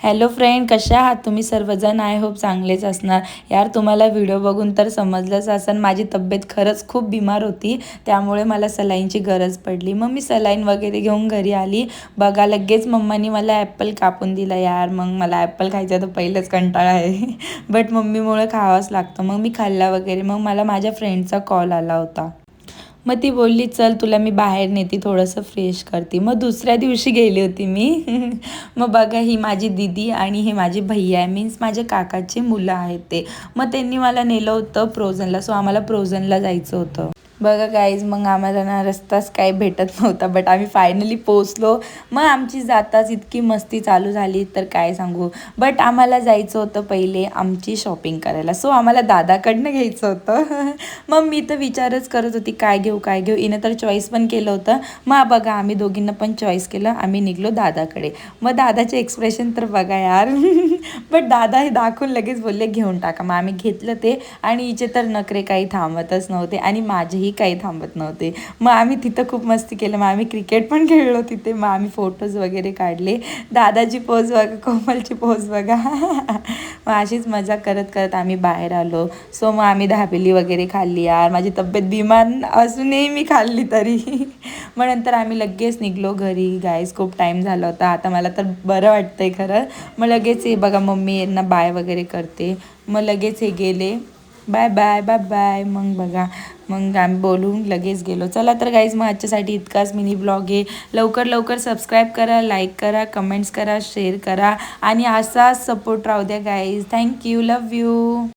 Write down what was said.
Hello friend, कशा आहात तुम्ही सर्वजण? आय होप चांगलेच असणार. यार तुम्हाला व्हिडिओ बघून तर समजलंच असेल, माझी तब्येत खरंच खूप बिमार होती, त्यामुळे मला सलाईनची गरज पडली. मग मी सलाईन वगैरे घेऊन घरी आली. बघा लगेच मम्मानी मला ॲपल कापून दिला. यार मग मला ॲपल खायचा तर पहिलेच कंटाळा आहे बट मम्मीमुळे खावाच लागतं. मग मी खाल्ला वगैरे. मग मला माझ्या फ्रेंडचा कॉल आला होता. मग ती बोलली चल तुला मी बाहेर नेते, थोडंसं फ्रेश करते. मग दुसऱ्या दिवशी गेली होती मी मग बघा ही माझी दीदी आणि हे माझे भैया आहे, मीन्स माझ्या काकाची मुलं आहेत ते. मग त्यांनी मला नेलं होतं प्रोझनला. सो आम्हाला प्रोझनला जायचं होतं. बघा गाईज, मग आम्हाला ना रस्ताच काही भेटत नव्हता, बट आम्ही फायनली पोचलो. मग आमची जाताच इतकी मस्ती चालू झाली तर काय सांगू. बट आम्हाला जायचं होतं पहिले आमची शॉपिंग करायला. सो आम्हाला दादाकडनं घ्यायचं होतं मग मी तर विचारच करत होती काय घेऊ काय घेऊ. हिनं तर चॉईस पण केलं होतं. मग बघा आम्ही दोघींना पण चॉईस केलं. आम्ही निघलो दादाकडे. मग दादाचे एक्सप्रेशन तर बघा यार बट दादा हे दाखवून लगेच बोलले घेऊन टाका. मग आम्ही घेतलं ते. आणि हिचे तर नखरे काही थांबतच नव्हते आणि माझेही काही थांबत नव्हते. मग आम्ही तिथं खूप मस्ती केलं. मग आम्ही क्रिकेट पण खेळलो तिथे. मग आम्ही फोटोज वगैरे काढले. दादाची पोज बघा, कोमलची पोज बघा मग अशीच मजा करत करत आम्ही बाहेर आलो. सो मग आम्ही दाबेली वगैरे खाल्ली. यार माझी तब्येत बिमार असूनही मी खाल्ली तरी मग नंतर आम्ही लगेच निघलो घरी. गाईज खूप टाईम झाला होता. आता मला तर बरं वाटतंय खरं. मग लगेच हे बघा मम्मी यांना बाय वगैरे करते. मग लगेच हे गेले. Bye bye bye bye. मग बघा मग आम्ही बोलून लगेच गेलो. चला तर गाईज मग आजच्यासाठी इतकाच मिनी ब्लॉग आहे. लवकर लवकर सबस्क्राईब करा, लाईक करा, कमेंट्स करा, शेअर करा आणि असाच सपोर्ट राहू द्या गाईज. Thank you, love you.